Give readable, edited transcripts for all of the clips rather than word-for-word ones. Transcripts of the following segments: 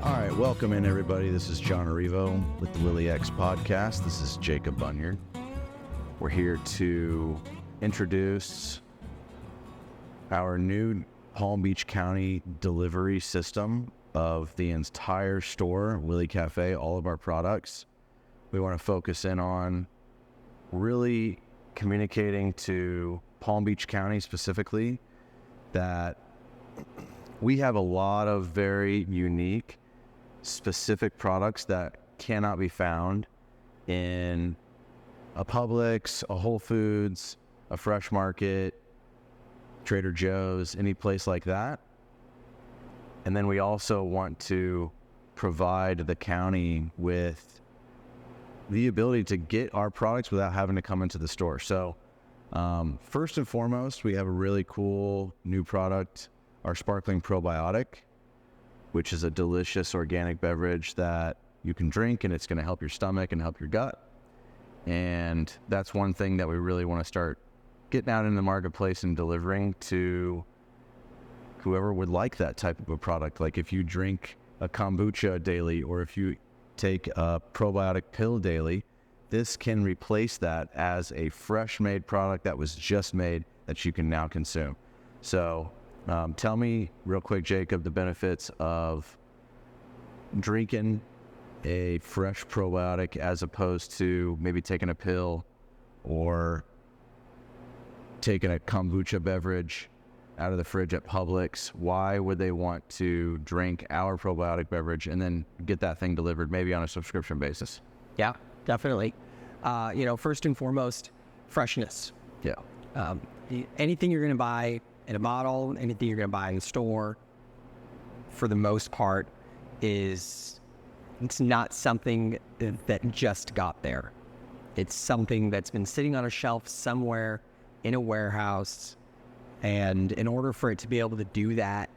All right, welcome in everybody. This is John Arrivo with the WILLY'S podcast. This is Jacob Bunyard. We're here to introduce our new Palm Beach County delivery system of the entire store, Willy Cafe, all of our products. We want to focus in on really communicating to Palm Beach County specifically that we have a lot of very unique specific products that cannot be found in a Publix, a Whole Foods, a Fresh Market, Trader Joe's, any place like that. And then we also want to provide the county with the ability to get our products without having to come into the store. So first and foremost, we have a really cool new product, our sparkling probiotic, which is a delicious organic beverage that you can drink, and it's going to help your stomach and help your gut. And that's one thing that we really want to start getting out in the marketplace and delivering to whoever would like that type of a product. Like if you drink a kombucha daily, or if you take a probiotic pill daily, this can replace that as a fresh made product that was just made that you can now consume. So tell me real quick, Jacob, the benefits of drinking a fresh probiotic as opposed to maybe taking a pill or taking a kombucha beverage out of the fridge at Publix. Why would they want to drink our probiotic beverage and then get that thing delivered maybe on a subscription basis? Yeah, definitely. First and foremost, freshness. Yeah. Anything you're going to buy in a bottle, anything you're going to buy in the store, for the most part, it's not something that just got there. It's something that's been sitting on a shelf somewhere in a warehouse. And in order for it to be able to do that,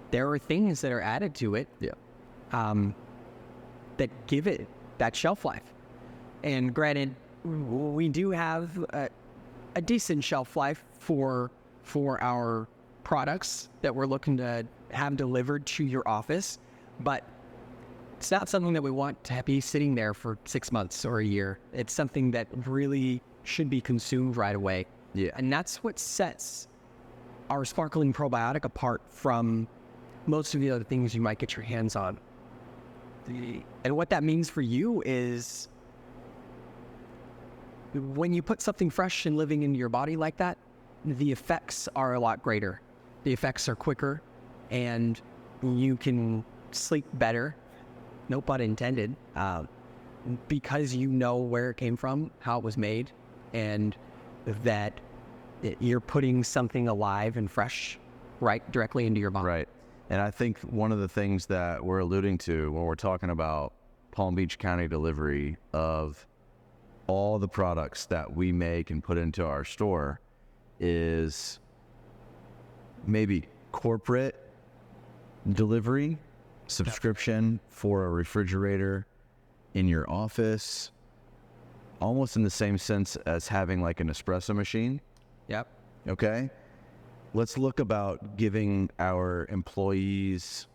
there are things that are added to it that give it that shelf life. And granted, we do have a decent shelf life for our products that we're looking to have delivered to your office, but it's not something that we want to be sitting there for 6 months or a year. It's something that really should be consumed right away. Yeah. And that's what sets our sparkling probiotic apart from most of the other things you might get your hands on. And what that means for you is when you put something fresh and living into your body like that, the effects are a lot greater. The effects are quicker, and you can sleep better, no pun intended, because you know where it came from, how it was made, and that you're putting something alive and fresh right directly into your body. Right. And I think one of the things that we're alluding to when we're talking about Palm Beach County delivery of all the products that we make and put into our store is maybe corporate delivery, subscription for a refrigerator in your office, almost in the same sense as having like an espresso machine. Yep. Okay. Let's look about giving our employees,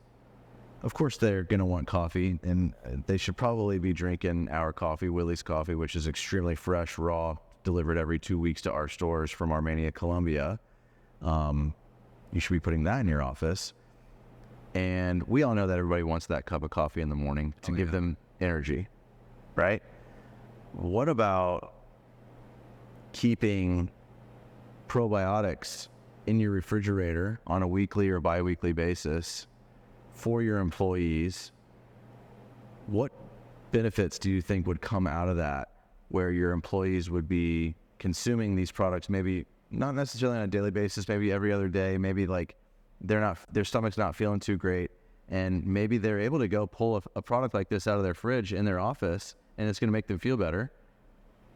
of course they're going to want coffee, and they should probably be drinking our coffee, WILLY'S coffee, which is extremely fresh, raw, delivered every 2 weeks to our stores from Armenia, Colombia. You should be putting that in your office. And we all know that everybody wants that cup of coffee in the morning to give them energy, right? What about keeping probiotics in your refrigerator on a weekly or bi-weekly basis for your employees? What benefits do you think would come out of that, where your employees would be consuming these products, maybe not necessarily on a daily basis, maybe every other day, maybe like their stomach's not feeling too great, and maybe they're able to go pull a product like this out of their fridge in their office, and it's going to make them feel better.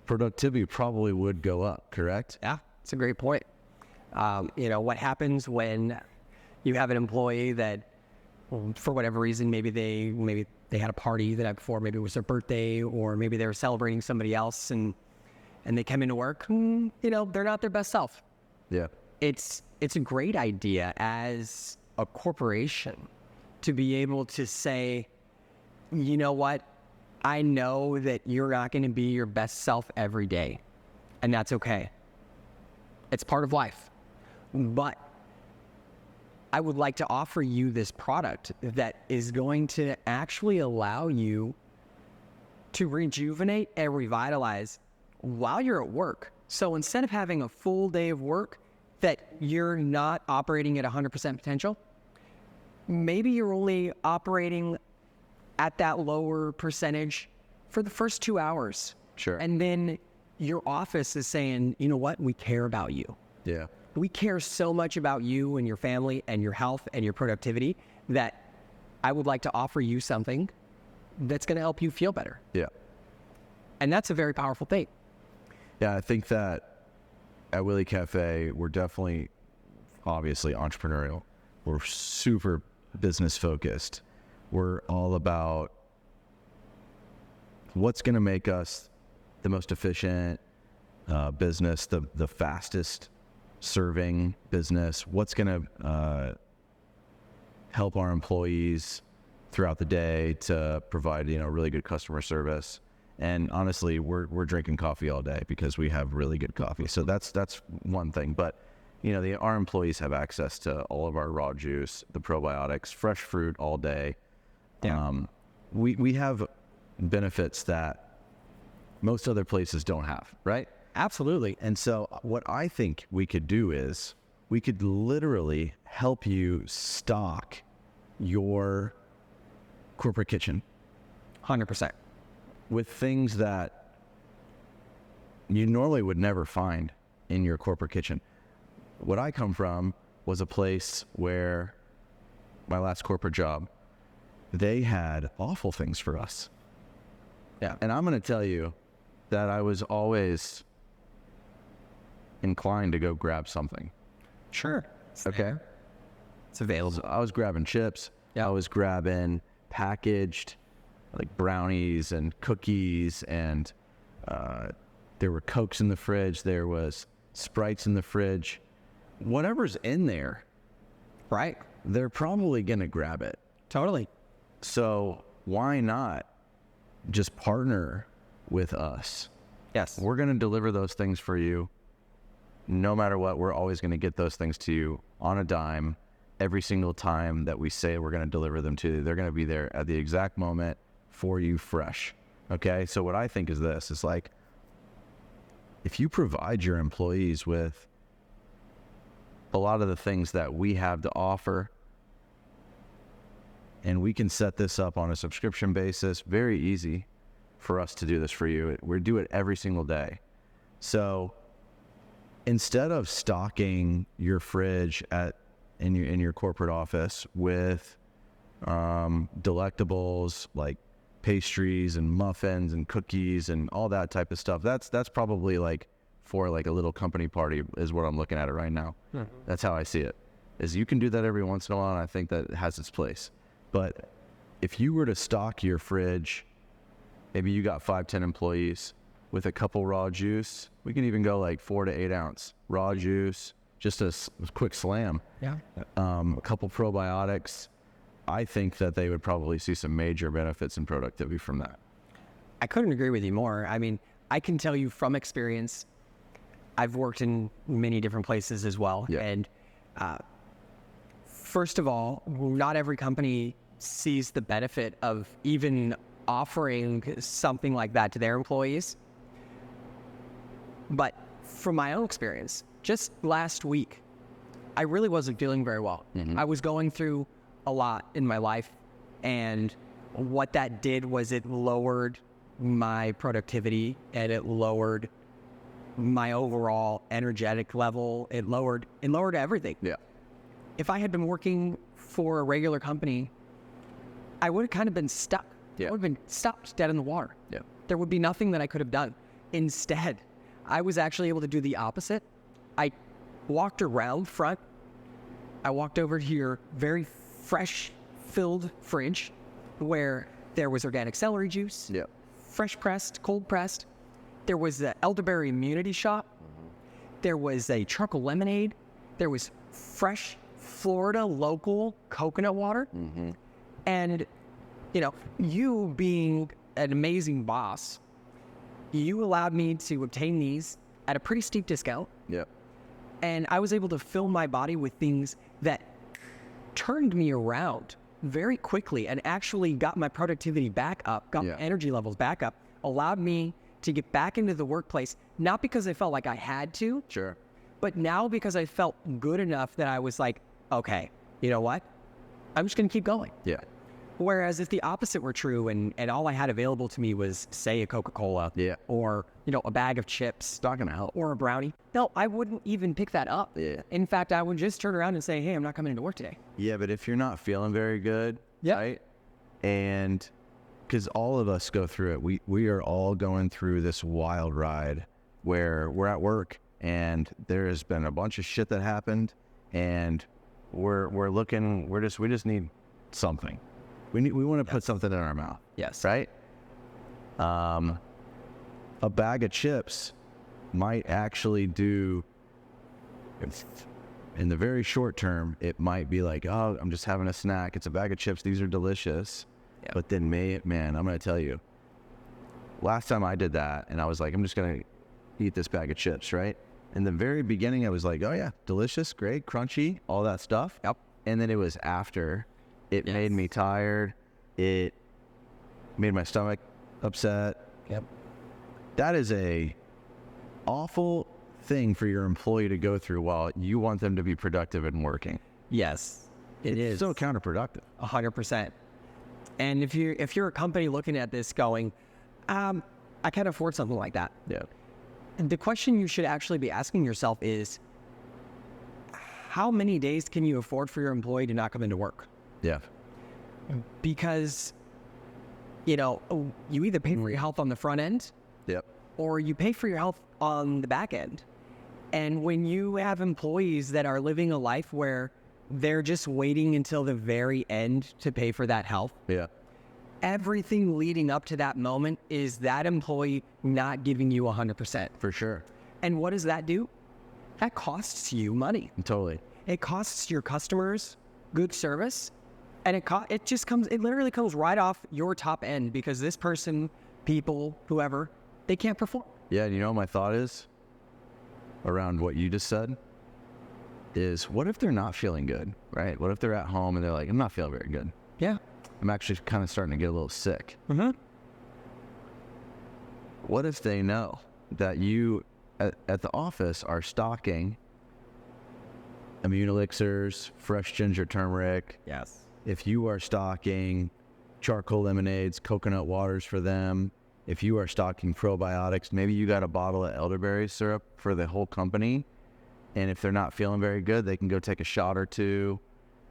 Productivity probably would go up, correct? Yeah, it's a great point. What happens when you have an employee that, for whatever reason, maybe they had a party the night before, maybe it was their birthday, or maybe they were celebrating somebody else, and they come into work, they're not their best self. Yeah. It's a great idea as a corporation to be able to say, you know what? I know that you're not going to be your best self every day, and that's okay. It's part of life. But I would like to offer you this product that is going to actually allow you to rejuvenate and revitalize while you're at work. So instead of having a full day of work that you're not operating at 100% potential, maybe you're only operating at that lower percentage for the first 2 hours. Sure. And then your office is saying, you know what? We care about you. Yeah. We care so much about you and your family and your health and your productivity that I would like to offer you something that's going to help you feel better. Yeah. And that's a very powerful thing. Yeah, I think that at Willy Cafe, we're definitely, obviously, entrepreneurial. We're super business focused. We're all about what's going to make us the most efficient business, the fastest serving business, what's going to help our employees throughout the day to provide, really good customer service. And honestly, we're drinking coffee all day because we have really good coffee. So that's one thing. But our employees have access to all of our raw juice, the probiotics, fresh fruit all day. Yeah. We have benefits that most other places don't have, right? Absolutely. And so what I think we could do is we could literally help you stock your corporate kitchen 100%. with things that you normally would never find in your corporate kitchen. What I come from was a place where my last corporate job, they had awful things for us. Yeah. And I'm going to tell you that I was always inclined to go grab something. Sure. Okay. It's available. So I was grabbing chips. Yeah. I was grabbing packaged like brownies and cookies, and there were Cokes in the fridge. There was Sprites in the fridge. Whatever's in there, Right. they're probably going to grab it. Totally. So why not just partner with us? Yes. We're going to deliver those things for you. No matter what, we're always going to get those things to you on a dime. Every single time that we say we're going to deliver them to you, they're going to be there at the exact moment for you fresh. Okay? So what I think is this, is like, if you provide your employees with a lot of the things that we have to offer, and we can set this up on a subscription basis, very easy for us to do this for you. We do it every single day. So instead of stocking your fridge in your corporate office with delectables like pastries and muffins and cookies and all that type of stuff, that's probably like for like a little company party is what I'm looking at it right now. Mm-hmm. That's how I see it. Is you can do that every once in a while, and I think that it has its place. But if you were to stock your fridge, maybe you got 5-10 employees with a couple raw juice, we can even go like 4 to 8 ounce raw juice, just a quick slam. Yeah. A couple probiotics. I think that they would probably see some major benefits in productivity from that. I couldn't agree with you more. I mean, I can tell you from experience, I've worked in many different places as well. Yeah. And first of all, not every company sees the benefit of even offering something like that to their employees. But from my own experience, just last week, I really wasn't feeling very well. Mm-hmm. I was going through a lot in my life, and what that did was it lowered my productivity, and it lowered my overall energetic level. It lowered everything. Yeah. If I had been working for a regular company, I would have kind of been stuck. Yeah. I would have been stopped dead in the water. Yeah. There would be nothing that I could have done. Instead, I was actually able to do the opposite. I walked around front. I walked over to your very fresh filled fridge where there was organic celery juice, Yeah. fresh pressed, cold pressed. There was the elderberry immunity shot. Mm-hmm. There was a charcoal lemonade. There was fresh Florida local coconut water. Mm-hmm. And, you being an amazing boss, you allowed me to obtain these at a pretty steep discount. Yep. And I was able to fill my body with things that turned me around very quickly and actually got my productivity back up, got my energy levels back up, allowed me to get back into the workplace, not because I felt like I had to, Sure. but now because I felt good enough that I was like, okay, you know what? I'm just going to keep going. Yeah. Whereas if the opposite were true and all I had available to me was, say, a Coca-Cola or, a bag of chips, It's not going to help. or a brownie, no, I wouldn't even pick that up. Yeah. In fact, I would just turn around and say, hey, I'm not coming into work today. Yeah, but if you're not feeling very good, right? And because all of us go through it, we are all going through this wild ride where we're at work and there has been a bunch of shit that happened, and we just need something. We want to put something in our mouth. Yes. Right? A bag of chips might actually do, in the very short term, it might be like, oh, I'm just having a snack. It's a bag of chips. These are delicious. Yep. But then, man, I'm going to tell you, last time I did that, and I was like, I'm just going to eat this bag of chips, right? In the very beginning, I was like, oh, yeah, delicious, great, crunchy, all that stuff. Yep. And then it was after. It made me tired. It made my stomach upset. Yep. That is a awful thing for your employee to go through while you want them to be productive and working. Yes, it is. It's so counterproductive. 100%. And if you're a company looking at this going, I can't afford something like that. Yeah. And the question you should actually be asking yourself is, how many days can you afford for your employee to not come into work? Yeah. Because, you either pay for your health on the front end, Yep. or you pay for your health on the back end. And when you have employees that are living a life where they're just waiting until the very end to pay for that health, Yeah. everything leading up to that moment is that employee not giving you 100%. For sure. And what does that do? That costs you money. Totally. It costs your customers good service, and it literally comes right off your top end because this person, people, whoever, they can't perform. Yeah, and you know what my thought is around what you just said is, what if they're not feeling good, right? What if they're at home and they're like, I'm not feeling very good. Yeah. I'm actually kind of starting to get a little sick. Mm-hmm. What if they know that you at the office are stocking immune elixirs, fresh ginger turmeric? Yes. If you are stocking charcoal lemonades, coconut waters for them, if you are stocking probiotics, maybe you got a bottle of elderberry syrup for the whole company. And if they're not feeling very good, they can go take a shot or two.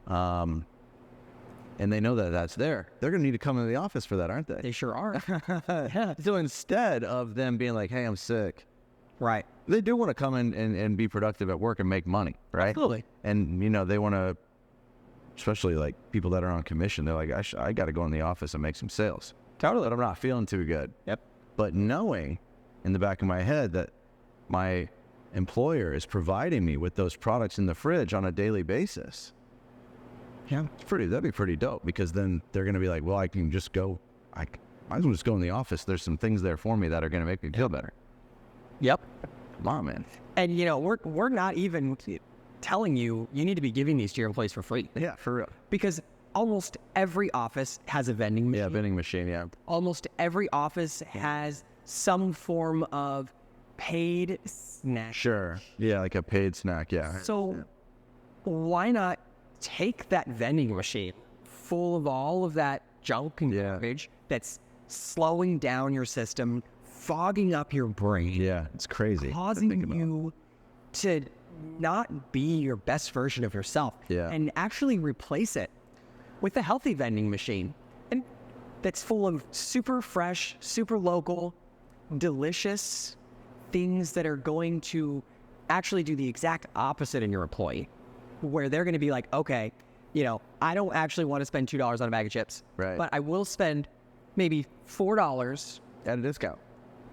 And they know that that's there. They're going to need to come into the office for that, aren't they? They sure are. Yeah. So instead of them being like, hey, I'm sick, Right. they do want to come in and be productive at work and make money, right? Absolutely. And, they want to, especially like people that are on commission, they're like, I got to go in the office and make some sales. Totally. But I'm not feeling too good. Yep. But knowing in the back of my head that my employer is providing me with those products in the fridge on a daily basis, Yeah. that'd be pretty dope, because then they're going to be like, well, I can just go, I might as well just go in the office. There's some things there for me that are going to make me feel better. Yep. Come on, man. And we're not even telling you need to be giving these to your employees for free. Yeah, for real. Because almost every office has a vending machine. Yeah, vending machine, yeah. Almost every office has some form of paid snack. Sure. Yeah, like a paid snack, yeah. So why not take that vending machine full of all of that junk and garbage that's slowing down your system, fogging up your brain, Yeah, it's crazy. causing you to not be your best version of yourself, and actually replace it with a healthy vending machine, and that's full of super fresh, super local, delicious things that are going to actually do the exact opposite in your employee, where they're going to be like, okay, I don't actually want to spend $2 on a bag of chips, Right. but I will spend maybe $4 At a discount.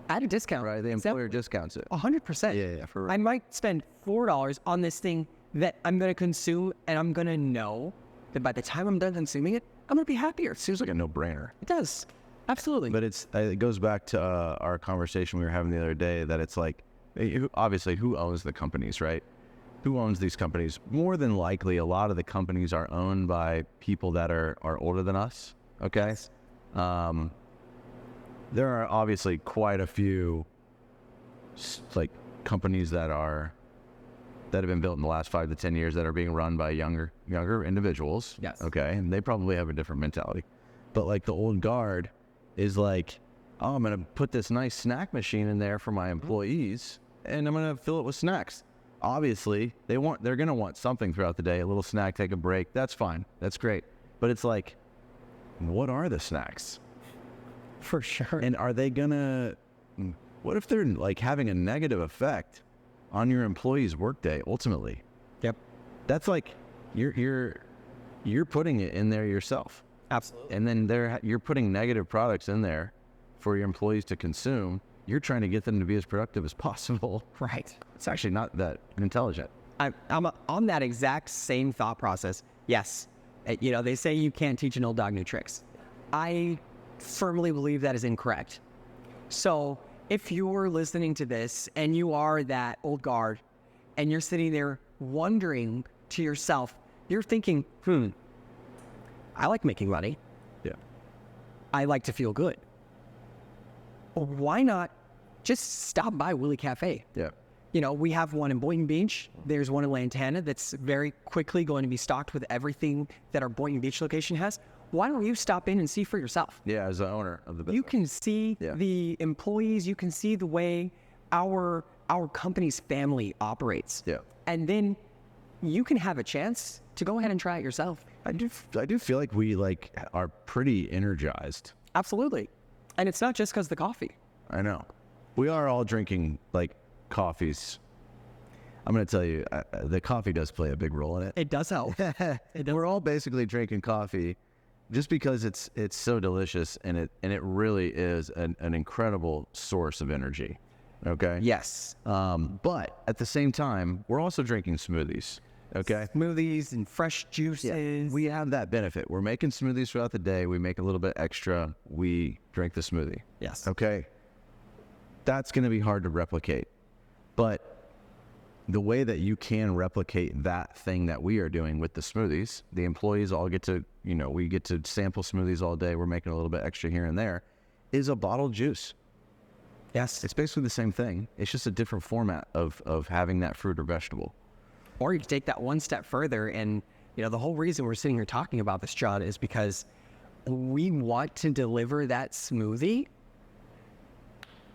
at a discount. Right, the employer discounts it. 100%. Yeah, for real. I might spend $4 on this thing that I'm going to consume, and I'm going to know that by the time I'm done consuming it, I'm going to be happier. Seems like a no-brainer. It does. Absolutely. But it goes back to our conversation we were having the other day, that it's like, obviously, who owns the companies, right? Who owns these companies? More than likely, a lot of the companies are owned by people that are older than us, okay? There are obviously quite a few like companies that have been built in the last 5 to 10 years that are being run by younger individuals. Yes. Okay. And they probably have a different mentality. But like the old guard is like, oh, I'm going to put this nice snack machine in there for my employees and I'm going to fill it with snacks. Obviously, they're going to want something throughout the day, a little snack, take a break. That's fine. That's great. But it's like, what are the snacks? For sure. And are they going to, what if they're like having a negative effect on your employee's workday ultimately? Yep. That's like, you're putting it in there yourself. Absolutely. And then you're putting negative products in there for your employees to consume. You're trying to get them to be as productive as possible. Right. It's actually not that intelligent. I'm on that exact same thought process. Yes. They say you can't teach an old dog new tricks. I firmly believe that is incorrect. So if you're listening to this and you are that old guard and you're sitting there wondering to yourself, you're thinking, I like making money. Yeah. I like to feel good. Why not just stop by Willie Cafe? Yeah. We have one in Boynton Beach. There's one in Lantana that's very quickly going to be stocked with everything that our Boynton Beach location has. Why don't you stop in and see for yourself? Yeah, as the owner of the business. You can see the employees. You can see the way our company's family operates. Yeah. And then you can have a chance to go ahead and try it yourself. I do feel like we are pretty energized. Absolutely. And it's not just because of the coffee. I know. We are all drinking coffees. I'm going to tell you, the coffee does play a big role in it. It does help. We're all basically drinking coffee just because it's so delicious and it really is an incredible source of energy. Okay. Yes. But at the same time, we're also drinking smoothies. Okay. Smoothies and fresh juices. Yeah, we have that benefit. We're making smoothies throughout the day. We make a little bit extra. We drink the smoothie. Yes. Okay. That's going to be hard to replicate. But the way that you can replicate that thing that we are doing with the smoothies, the employees all get to, we get to sample smoothies all day. We're making a little bit extra here and there, is a bottled juice. Yes. It's basically the same thing. It's just a different format of having that fruit or vegetable. Or you can take that one step further. And, the whole reason we're sitting here talking about this, John, is because we want to deliver that smoothie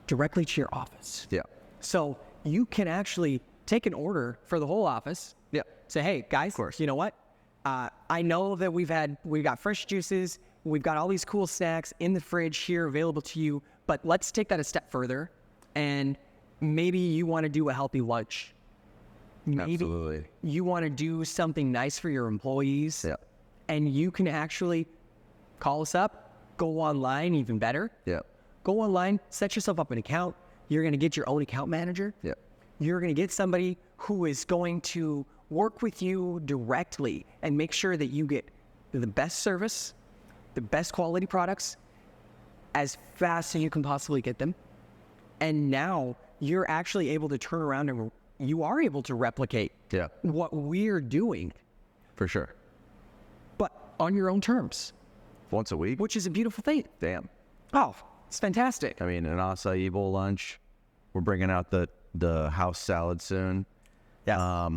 directly to your office. Yeah. So you can actually take an order for the whole office. Yeah. Say, hey, guys, Of course. You know what? I know that we've got fresh juices. We've got all these cool snacks in the fridge here available to you, but let's take that a step further. And maybe you want to do a healthy lunch. Maybe Absolutely. you want to do something nice for your employees. Yeah. And you can actually call us up, go online, even better. Yeah. Go online, set yourself up an account. You're going to get your own account manager. Yeah. You're going to get somebody who is going to work with you directly and make sure that you get the best service, the best quality products as fast as you can possibly get them. And now you're actually able to turn around and you are able to replicate what we're doing. For sure. But on your own terms. Once a week? Which is a beautiful thing. Damn. Oh, it's fantastic. I mean, an acai bowl lunch. We're bringing out the house salad soon. Yeah.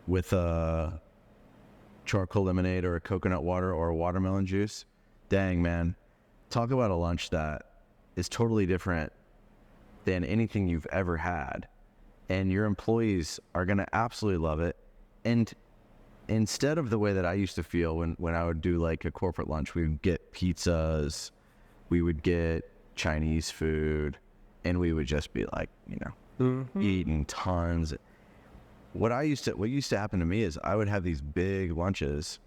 With a charcoal lemonade or a coconut water or a watermelon juice. Dang, man. Talk about a lunch that is totally different than anything you've ever had. And your employees are going to absolutely love it. And instead of the way that I used to feel when I would do a corporate lunch, we would get pizzas, we would get Chinese food, and we would just be eating tons. What used to happen to me is I would have these big lunches,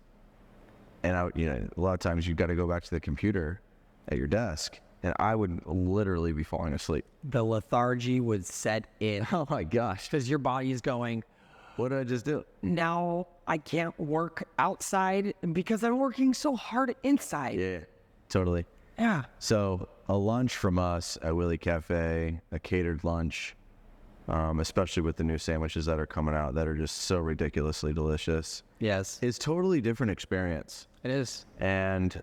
and a lot of times you've got to go back to the computer at your desk, and I would literally be falling asleep. The lethargy would set in. Oh my gosh. Because your body is going, what did I just do? now I can't work outside because I'm working so hard inside. Yeah, totally. Yeah. So a lunch from us at Willy Cafe, a catered lunch, especially with the new sandwiches that are coming out that are just so ridiculously delicious, Yes, is totally different experience. it is. And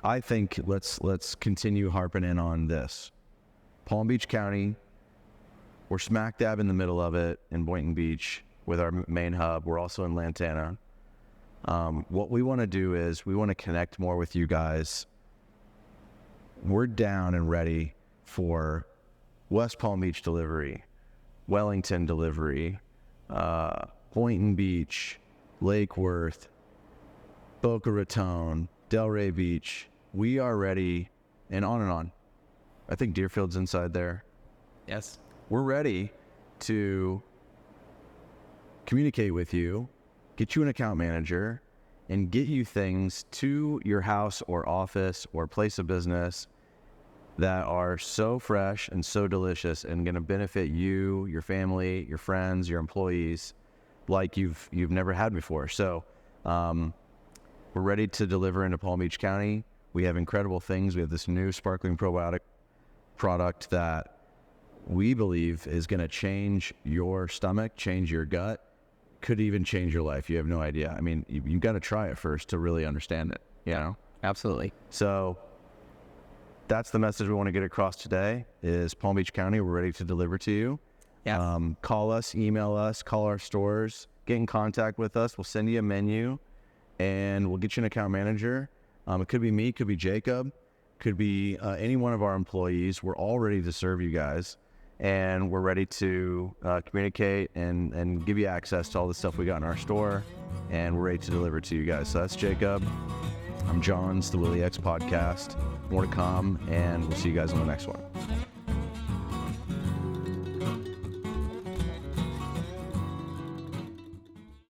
I think let's continue harping in on this. Palm Beach County, we're smack dab in the middle of it in Boynton Beach with our main hub. We're also in Lantana. What we want to do is we want to connect more with you guys. We're down and ready for West Palm Beach delivery, Wellington delivery, Boynton Beach, Lake Worth, Boca Raton, Delray Beach. We are ready, and on and on. I think Deerfield's inside there. Yes. We're ready to communicate with you, get you an account manager, and get you things to your house or office or place of business that are so fresh and so delicious and going to benefit you, your family, your friends, your employees like you've never had before. So we're ready to deliver into Palm Beach County. We have incredible things. We have this new sparkling probiotic product that we believe is going to change your stomach, change your gut, could even change your life. You have no idea. I mean, you got to try it first to really understand it, you know? Absolutely. So that's the message we want to get across today is Palm Beach County, we're ready to deliver to you. Yeah. Call us, email us, call our stores, get in contact with us. We'll send you a menu and we'll get you an account manager. It could be me, could be Jacob, could be any one of our employees. We're all ready to serve you guys. And we're ready to communicate and give you access to all the stuff we got in our store. And we're ready to deliver to you guys. So that's Jacob. I'm John's, the WILLY'S podcast. More to come, and we'll see you guys on the next one.